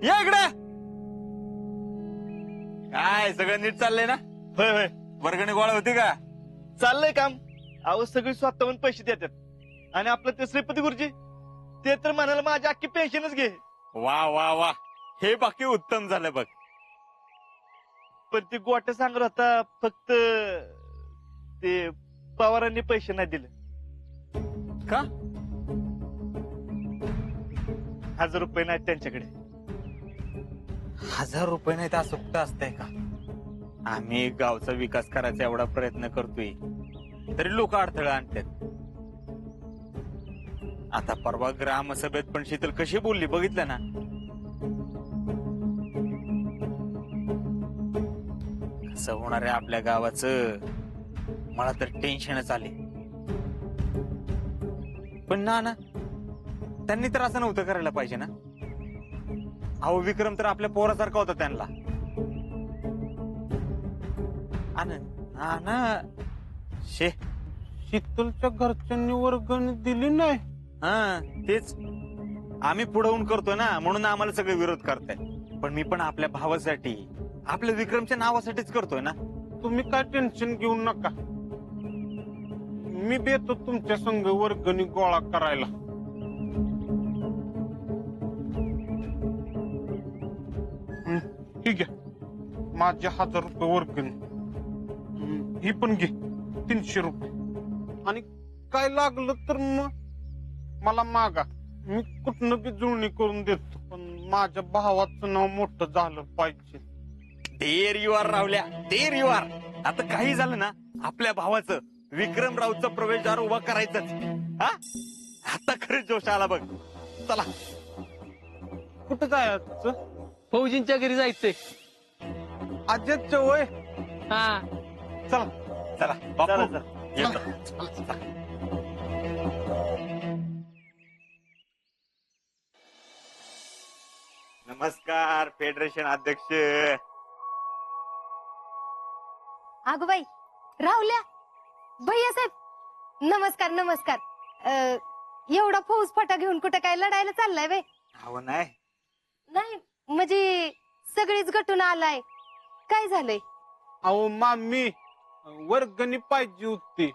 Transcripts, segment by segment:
या इकडे. काय सगळं नीट चाललंय ना? होय होय वर्गणी गोळा होती का? चाललंय काम. अहो सगळी स्वतःहून पैसे देतात आणि आपलं ते श्रीपती गुरुजी ते तर म्हणाला माझी अख्खी पेन्शनच घे. वा वा वा, हे बाकी उत्तम झालं बघ. पण ती गोट्या सांगत होता फक्त ते पवारांनी पैसे नाही दिले. का? 1000 रुपये नाहीत त्यांच्याकडे. 1000 रुपये नाही तर असं कुठं असतंय का? आम्ही गावचा विकास करायचा एवढा प्रयत्न करतोय तरी लोक अडथळा आणतात. आता परवा ग्रामसभेत पण शीतल कशी बोलली बघितलं ना? कसं होणार आहे आपल्या गावाचं, मला तर टेन्शनच आले. पण ना त्यांनी तर असं नव्हतं करायला पाहिजे ना. अहो विक्रम तर आपल्या पोरासारखा होता त्यांना. शीतलच्या घरच्यांनी वर्गणी दिली नाही. हा तेच आम्ही पुढवून करतो ना, म्हणून आम्हाला सगळे विरोध करताय. पण मी पण आपल्या भावासाठी, आपल्या विक्रमच्या नावासाठीच करतोय ना. तुम्ही काय टेन्शन घेऊ नका, मी देतो तुमच्या संघ वर्गणी गोळा करायला. ठीक आहे, माझे 1000 रुपये वर्गणी. ही पण घे 300 रुपये. आणि काय लागलं तर मग मला मागा, मी कुठनं बी जुळणी करून देतो. पण माझ्या भावाचं नाव मोठं झालं पाहिजे. देर यू आर रावल्या, देर यू आर. आता काही झालं ना, आपल्या भावाचं विक्रमरावचा प्रवेशद्वार उभा करायचंच. हा आता खरंच जोश आला बघ. चला. कुठं जायचं? फौजींच्या घरी जायचंय. आजच्या वय. हा चला चला चला, बापू चला. येतो. नमस्कार फेडरेशन अध्यक्ष. अगं बाई, राहुल्या, भैया साहेब, नमस्कार नमस्कार. एवढा फौज फाटा घेऊन कुठं काय लढायला चाललाय वे? हो नाही, नाही म्हणजे सगळीच गटून आलाय, काय झालंय? अहो मामी, वर्गणी पाहिजे होती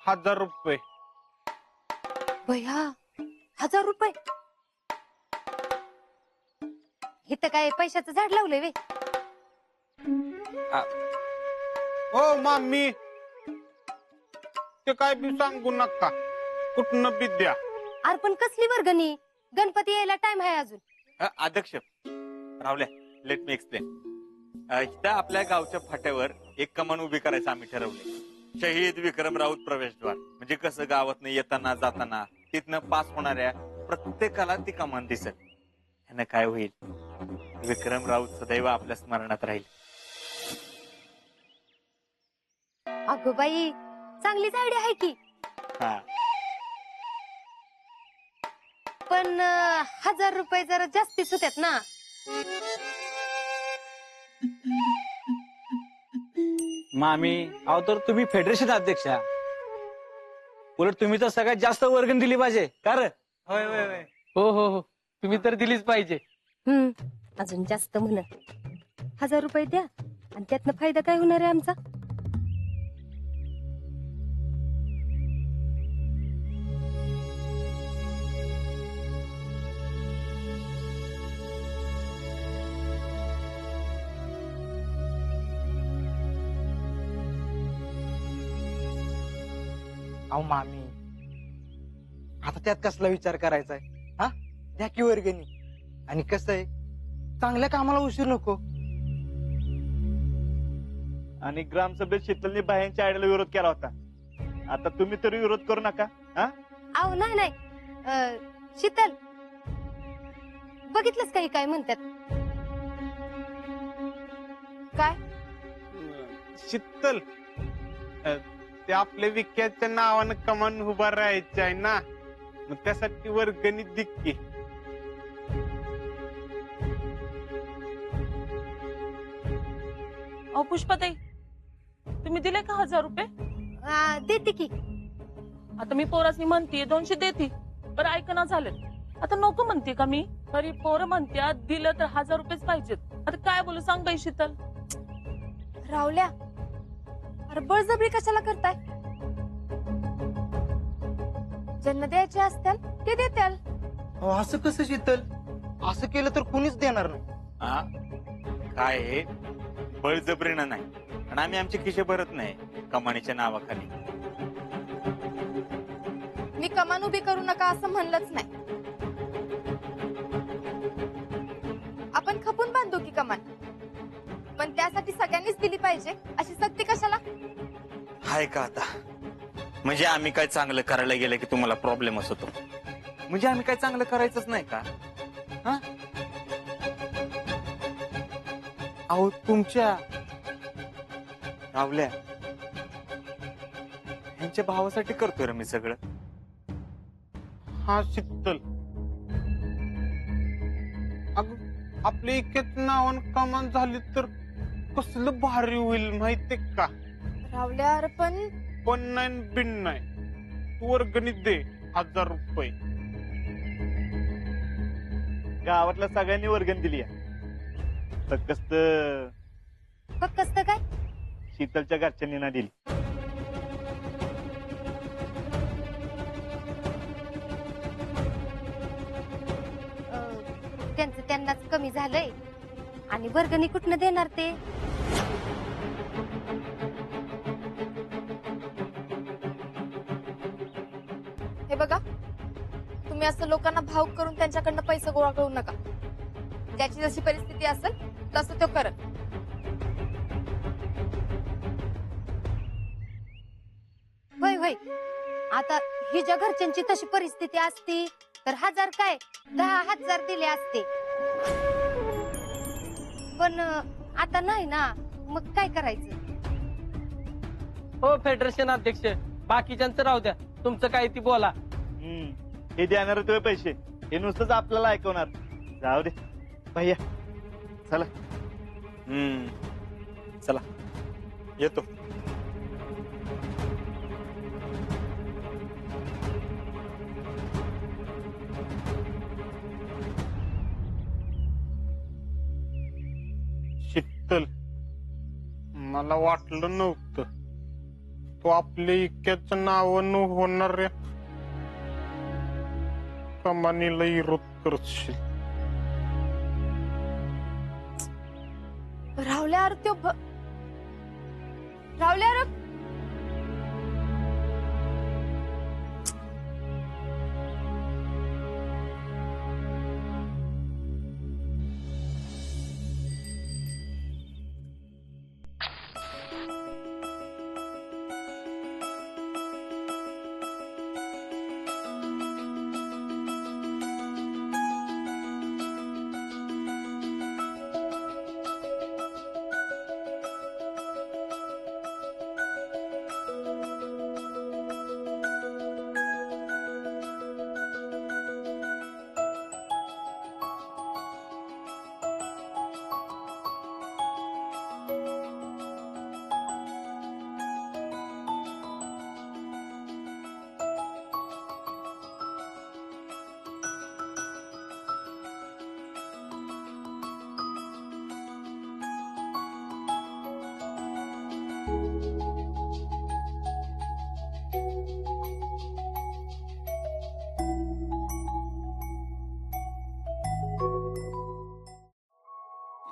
1000 रुपये. भैया 1000 रुपये? इथं काय पैशाचं झाड लावलंय वे? हो मामी, ते काय बी सांगू नका, कुठनं बी द्या. अरे पण कसली वर्गणी? गणपती यायला टाइम आहे अजून. अध्यक्ष रावल्या, लेट मी एक्सप्लेन. इथं आपल्या गावच्या फाट्यावर एक कमान उभी करायचं आम्ही ठरवले. शहीद विक्रम राऊत प्रवेशद्वार. म्हणजे कसं गावातनं येताना जाताना तिथनं पास होणाऱ्या प्रत्येकाला ती कमान दिसेल. ह्यानं काय होईल, विक्रम राऊत सदैव आपल्या स्मरणात राहील. अगं बाई, चांगलीच आयडिया आहे की. हा पण 1000 रुपये जरा जास्तीच होत्यात ना. मामी, अहो तर तुम्ही फेडरेशन अध्यक्षा, उलट तुम्ही तर सगळ्यात जास्त वर्गणी दिली पाहिजे. कर होय होय होय. हो हो हो, तुम्ही तर दिलीच पाहिजे. अजून जास्त म्हण. 1000 रुपये द्या आणि त्यातनं फायदा काय होणार आहे आमचा? अहो मामी, आता त्यात कसला विचार करायचाय? हा, द्या की वर्गणी. आणि कसं आहे, चांगल्या कामाला उशीर नको. आणि ग्रामसभेत शीतलने बाह्यांच्या आयडियाला विरोध केला होता. आता तुम्ही तरी विरोध करू नका. हा, अहो नाही नाही, शीतल, बघितलंच काही काय म्हणतात? काय? शीतल, ते आपल्या विख्यातच्या नावानं कमान उभा राहायचं आहे ना, मग त्यासाठी वर्गणी दिक्की. अहो पुष्पाताई, तुम्ही दिले का 1000 रुपये? देते की. आता मी पोरासनी म्हणते 200 देते, पण ऐकना झालं. आता नको म्हणते का मी? तरी पोरं म्हणत्या दिलं तर 1000 रुपयेच पाहिजेत. आता काय बोलू सांग बाई शीतल. राहुल्या, अरे बळजबरी कशाला करताय? ज्यांना द्यायचे असतील ते देत्याल. अहो, असं कसं शीतल? असं केलं तर कुणीच देणार नाही. हा काय आहे, बळजबरीनं नाही आणि आम्ही आमचे खिशे भरत नाही कमानीच्या नावाखाली. मी कमान उभी करू नका असं म्हणलंच नाही. आपण खपून बांधू की कमान, पण त्यासाठी सगळ्यांनीच दिली पाहिजे अशी सक्ती कशाला? हाय का आता? म्हणजे आम्ही काय चांगलं करायला गेलं की तुम्हाला प्रॉब्लेमच होतो? म्हणजे आम्ही काय चांगलं करायचंच नाही का? हा अहो तुमच्या रावल्या ह्यांच्या भावासाठी करतोय रे मी सगळं. हा शीतल, अग आपल्या एकाच नावानं कमान झाली तर कसलं भारी होईल माहितीये का? राहुल्या, अरे पण नाही बिन नाही, तू वर्गणीत दे 1000 रुपये. गावातल्या सगळ्यांनी वर्गण दिली आहे. फक्त फक्त काय? शीतलच्या घरच्यांनी ना दिली. त्यांचं त्यांनाच कमी झालंय आणि वर्गणी कुठनं देणार ते? हे बघा, तुम्ही असं लोकांना भावुक करून त्यांच्याकडनं पैसे गोळा करू नका. ज्याची जशी परिस्थिती असेल तसं तो करत. होय होय, आता हिच्या घरच्यांची तशी परिस्थिती असती तर 1000 काय 10,000 दिले असते, पण आता नाही ना. मग काय करायचं? हो फेडरेशन अध्यक्ष, बाकीच्यांचं राहू द्या, तुमचं काय ती बोला. हे देणार तुझे पैसे, हे नुसतंच आपल्याला ऐकवणार. जाऊ दे भैया, चला. चला येतो. शीतल, मला वाटलं नव्हतं तू आपल्या इक्याच नावानं होणाऱ्या कमानीला विरोध करशील. राहुल्या, अरे त्यो राहुल्या, अरे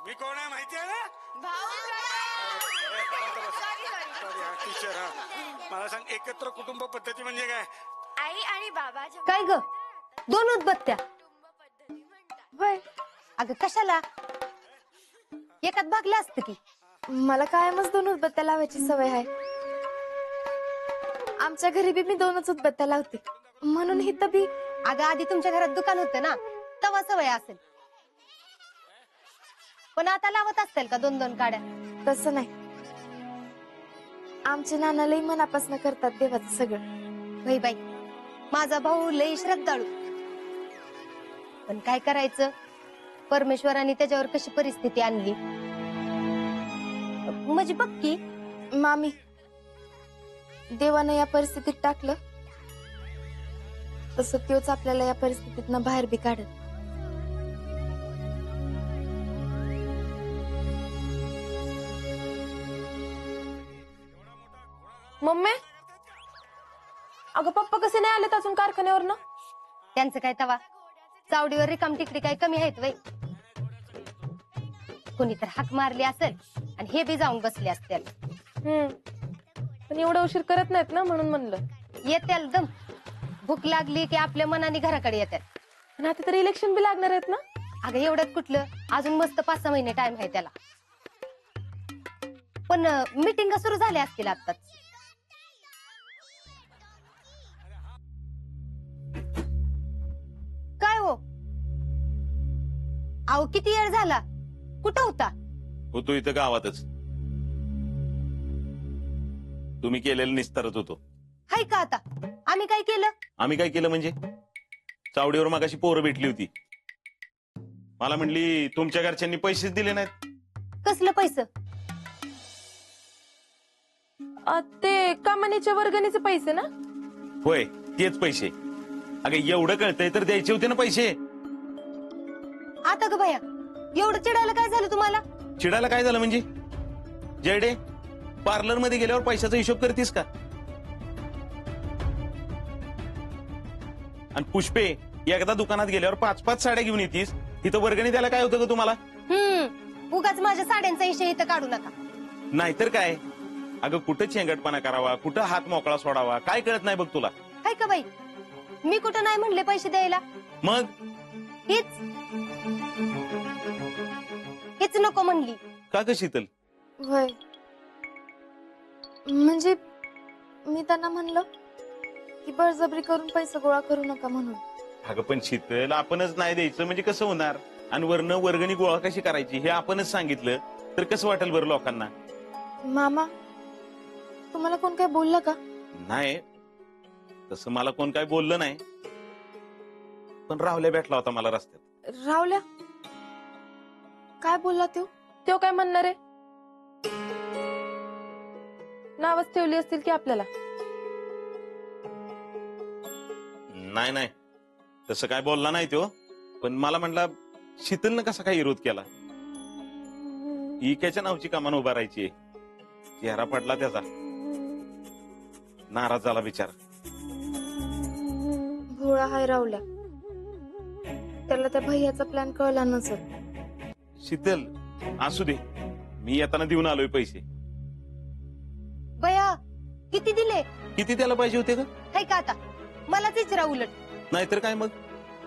मी कोण आहे माहिती आहे ना? टीचर. हा मला सांग, एकत्र कुटुंब पद्धती म्हणजे काय? आई आणि बाबा. काय ग, 2 उदबत्त्या? होय. अगं कशाला, एकात भागलं असतं की. मला कायमच 2 उदबत्त्या लावायची सवय आहे. आमच्या घरी बी मी 2च उदबत्त्या लावते, म्हणून हिथं बी. अगं आधी तुमच्या घरात दुकान होतं ना, तवा सवय असेल, पण आता लावत असतील का 2-2 काड्या? तसं नाही, आमचे नाना लई मनापासून करतात देवाचं सगळं. भाई बाई, माझा भाऊ लई श्रद्धाळू, पण काय करायचं, परमेश्वराने त्याच्यावर कशी परिस्थिती आणली. म्हणजे बघ की मामी, देवानं या परिस्थितीत टाकलं तसं त्योच आपल्याला या परिस्थितीतनं बाहेर बी काढत. मम्मी, अगं पप्पा कसे नाही आलेत अजून कारखान्यावर ना? त्यांचं काय तवा, चावडीवर रिकाम टिकडी काय कमी आहेत वय. कोणी तर हाक मारली असेल आणि हे बी जाऊन बसले असतील. पण एवढा उशीर करत नाहीत ना, म्हणून म्हणलं. येत्याल दम, भूक लागली की आपल्या मनाने घराकडे येतात. पण आता तर इलेक्शन बी लागणार आहेत ना? अगं एवढ्यात कुठलं, अजून मस्त 5-6 महिने टाइम आहे त्याला. पण मीटिंग सुरू झाल्या असतील आताच. काय हो, अहो किती वेळ झाला, कुठं होता? होतो इथं गावातच. तुम्ही केलेलं निस्तारत होतो. हाय का आता? आम्ही काय केलं? आम्ही काय केलं म्हणजे, चावडीवर मगाशी पोरं भेटली होती. मला म्हणली तुमच्या घरच्यांनी पैसेच दिले नाहीत. कसलं पैसे? ते कमानीच्या वर्गणीचे पैसे ना? होय, तेच पैसे. अगं एवढं कळतंय तर द्यायचे होते ना पैसे. आता ग भया, एवढं चिडायला काय झालं तुम्हाला? चिडायला काय झालं म्हणजे, जयडे पार्लर मध्ये गेल्यावर पैशाचा हिशोब करतीस का? आणि पुष्पे, एकदा दुकानात गेल्यावर 5-5 साड्या घेऊन येतीस, तिथं वर्गणी द्यायला काय होतं ग तुम्हाला? उगाच माझ्या साड्यांचा विषय इथं काढू नका. नाहीतर काय. अगं कुठं चेंगटपणा करावा, कुठं हात मोकळा सोडावा, काय कळत नाही बघ तुला. हाय का बाई, मी कुठं नाही म्हणले पैसे द्यायला. मग हेच नको म्हणली का ग शीतल? होय, म्हणजे मी त्यांना म्हणलं की बळजबरी करून पैसे गोळा करू नका म्हणून. अगं पण शीतल, आपणच नाही द्यायचं म्हणजे कसं होणार? आणि वरनं वर्गणी गोळा कशी करायची हे आपणच सांगितलं तर कसं वाटेल बरं लोकांना? मामा, तुम्हाला कोण काय बोललं का? नाही, तसं मला कोण काय बोललं नाही, पण राहुल्या भेटला होता मला रस्त्यात. रावल्या काय बोलला तो काय म्हणणार आहे? नावच ठेवली असतील की आपल्याला. नाही नाही, तसं काय बोलला नाही तो. पण मला म्हटला शीतलनं कसा काय विरोध केला. इक्याच्या नावची कमान उभारायची. चेहरा पडला त्याचा, नाराज झाला बिचारा. भोळा हाय रावल्या, त्याला त्या भैयाचा प्लॅन कळला नसेल. शीतल, असू दे, मी येताना देऊन आलोय पैसे. भैया किती दिले? किती त्याला पाहिजे होते का? हाय का आता? मलाच विचारा उलट. नाहीतर काय मग,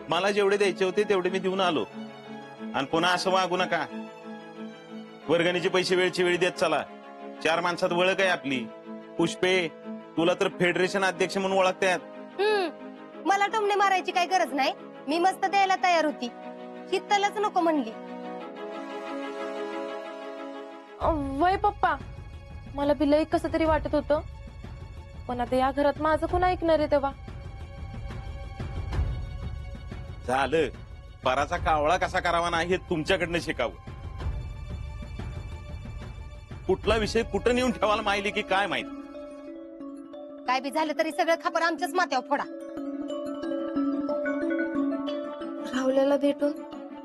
मला जेवढे द्यायचे होते तेवढे मी देऊन आलो. आणि पुन्हा असं वागू नका. वर्गणीचे पैसे वेळची वेळी देत चला. 4 माणसात ओळख आहे आपली. पुष्पे, तुला तर फेडरेशन अध्यक्ष म्हणून ओळखतात. मला टोमणे मारायची काही गरज नाही. मी मस्त द्यायला तयार होती. शीतलच नको म्हणली. वय पप्पा, मला बी लई कसं तरी वाटत होतं, पण आता या घरात माझं कोण ऐकणार आहे तेव्हा? झालं, पराचा कावळा कसा करावा नाही हे तुमच्याकडनं शिकावं. कुठला विषय कुठं नेऊन ठेवायला माहिती की काय माहिती. काय बी झालं तरी सगळं खापर आमच्याच माथ्यावर फोडा. राहुल्याला भेटून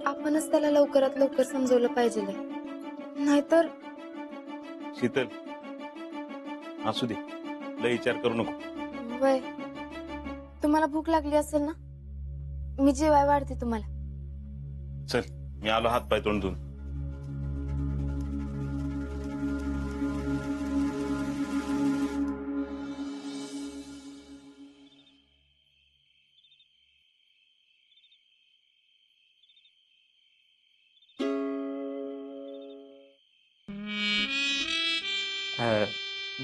आपणच त्याला लवकरात लवकर समजवलं पाहिजे, नाहीतर. शीतल, असू दे, लय विचार करू नको. वय, तुम्हाला भूक लागली असेल ना, मी जेवाय वाढते तुम्हाला. चल, मी आलो हात पाय तोंड धुवून.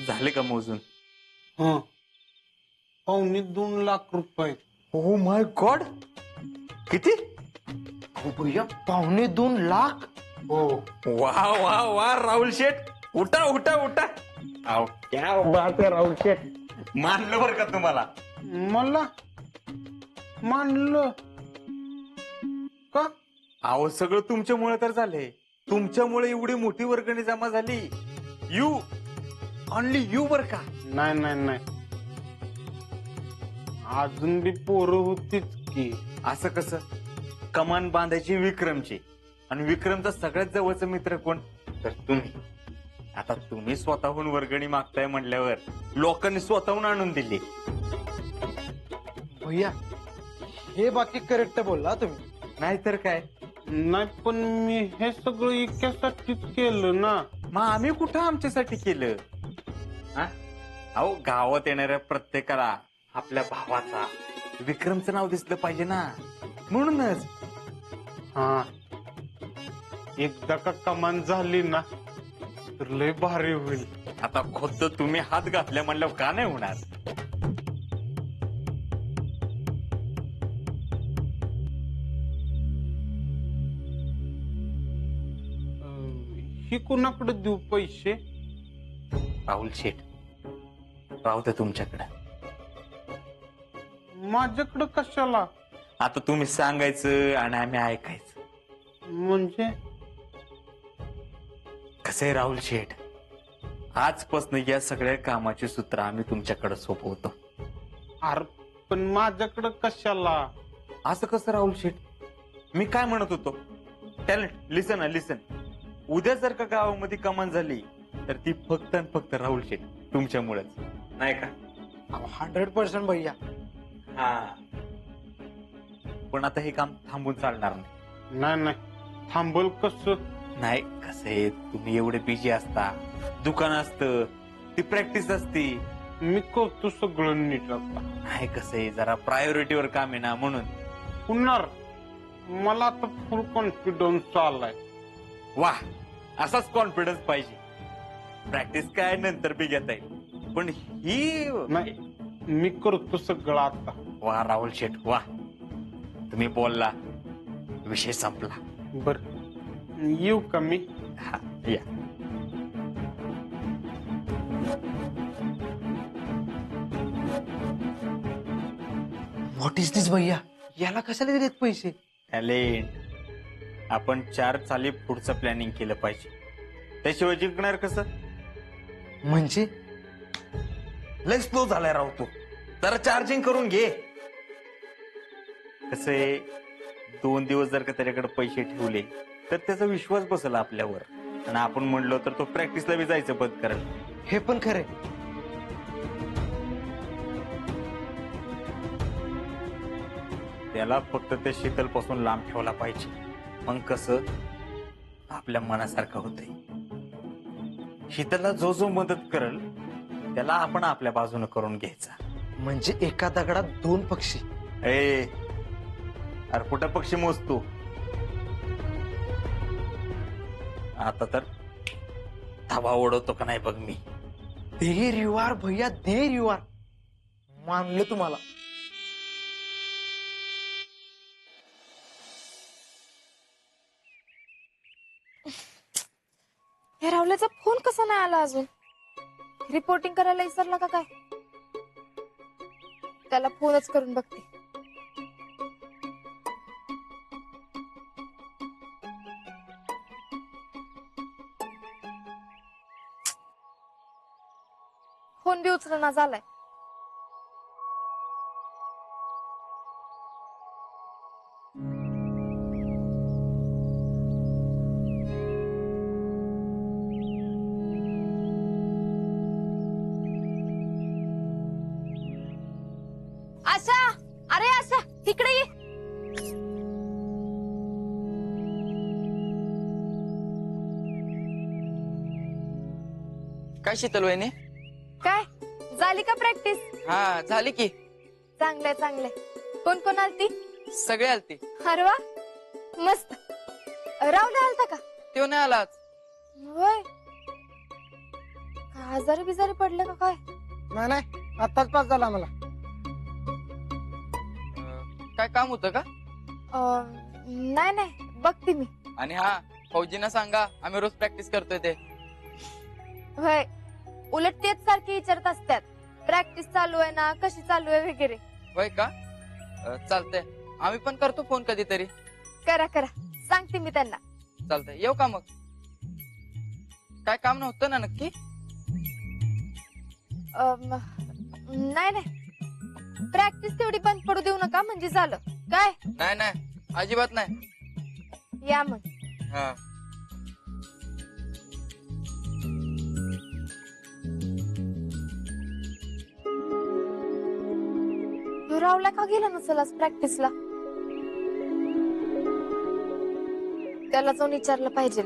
झाले का मोजून? 2.25 लाख रुपये. ओ माय गॉड, किती? भैया 2.25 लाख? हो. वा वा वा, राहुल शेठ, उठा उठा उठा. आओ, क्या बात है राहुल शेठ, मानलं बरं का तुम्हाला. मला मानलं का? अहो, सगळं तुमच्यामुळे तर झाले. तुमच्यामुळे एवढी मोठी वर्गणी जमा झाली. यू, ओनली यू बर का. नाही नाही नाही, अजून बी पोरं होतीच की. असं कसं? कमान बांधायची विक्रमची, आणि विक्रमचा सगळ्यात जवळचा मित्र कोण? तर तुम्ही. आता तुम्ही स्वतःहून वर्गणी मागताय म्हणल्यावर लोकांनी स्वतःहून आणून दिली. भैया हे बाकी करेक्ट बोलला तुम्ही. नाहीतर काय. नाही पण मी हे सगळं इतक्यासाठीच केलं ना. मग आम्ही कुठं आमच्यासाठी केलं? हा? अहो, गावात येणाऱ्या प्रत्येकाला आपल्या भावाचा, विक्रमचं नाव दिसलं पाहिजे ना, म्हणूनच. हा, एकदा का कमान झाली ना तर लय भारी होईल. आता खुद्द तुम्ही हात घातल्या म्हणल्यावर का नाही होणार? ही कोणाकडे देऊ पैसे? राहुल शेठ, राहू दे तुमच्याकडे. माझ्याकडे कशाला? आता तुम्ही सांगायचं आणि आम्ही ऐकायचं. म्हणजे कसं आहे राहुल शेठ, आजपासून या सगळ्या कामाची सूत्र आम्ही तुमच्याकडे सोपवतो. अरे पण माझ्याकडे कशाला? असं कसं राहुल शेठ? मी काय म्हणत होतो, टॅलेंट, लिसन लिसन. उद्या जर का गावामध्ये कमान झाली तर ती फक्त आणि फक्त राहुल शेठ तुमच्यामुळेच, नाही का? 100% भैया. हा, पण आता हे काम थांबून चालणार नाही. नाही नाही, थांबल कसं? नाही, कसं आहे, तुम्ही एवढे बिझी असता, दुकान असतं, ती प्रॅक्टिस असती. मी करतो सगळं नीट आता. नाही, कसं आहे, जरा प्रायोरिटीवर काम आहे ना, म्हणून. पुन्हा मला आता फुल कॉन्फिडन्स आलाय. वा, असाच कॉन्फिडन्स पाहिजे. प्रॅक्टिस काय नंतर बी घेता येईल, पण ही नाही, मी करतो सगळं आता. वा राहुल शेठ, वा. तुम्ही बोलला, विषय संपला. बर, येऊ का मी? हा, या. व्हॉट इज दिस भैया? याला कशाला दिलेत पैसे? टॅलेंट, आपण 4 चाली पुढचं प्लॅनिंग केलं पाहिजे, त्याशिवाय जिंकणार कसं? म्हणजे लय स्लो झालाय राव तू, जरा चार्जिंग करून घे. कसे 2 दिवस जर का त्याच्याकडे पैसे ठेवले तर त्याचा विश्वास बसेल आपल्यावर, आणि आपण म्हणलो तर तो प्रॅक्टिसला बी जायचं बंद करेल. हे पण खरे. त्याला फक्त ते शीतल पासून लांब ठेवला पाहिजे, मग कसं आपल्या मनासारखं होतंय. शीतलला जो जो मदत करेल त्याला आपण आपल्या बाजूने करून घ्यायचा. म्हणजे एका दगडात 2 पक्षी. ए, अरे कुठं पक्षी मोजतो? आता तर धावा ओढवतो का नाही बघ मी. देर यू आर भैया, देर यू आर. मानलं तुम्हाला. हे राहुल्याचा फोन कसा नाही आला अजून? रिपोर्टिंग करायला विसरला का काय? त्याला फोनच करून बघते. फोन बी उचलना झालाय. आशा, अरे आशा, इकडे ये. काय शीतल वहिनी? काय झाली का प्रॅक्टिस? हा, झाली की. चांगलंय चांगलंय. कोण कोण आलती? सगळे आलते. अरे वा, मस्त. राहुल आलता का? तो नाही आला आज. होय, आजारी बिजारी पडले का काय? नाही नाही, आताच पास झाला मला. काय काम होतं का? नाही नाही, बघते मी. आणि हा, फौजींना सांगा आम्ही रोज प्रॅक्टिस करतोय ते. होय, उलट तेच सारखे विचारत असतात, प्रॅक्टिस चालू आहे ना, कशी चालू आहे वगैरे. होय का? चालतंय, आम्ही पण करतो फोन कधीतरी. करा करा, सांगते मी त्यांना. चालतंय, येऊ का मग? काय काम नव्हतं ना नक्की? नाही नाही, प्रॅक्टिस तेवढी बंद पडू देऊ नका म्हणजे झालं काय. नाही नाही अजिबात नाही. या मग. हा तू रावला का गेला नसेल आज प्रॅक्टिसला. त्याला जाऊन विचारलं पाहिजे.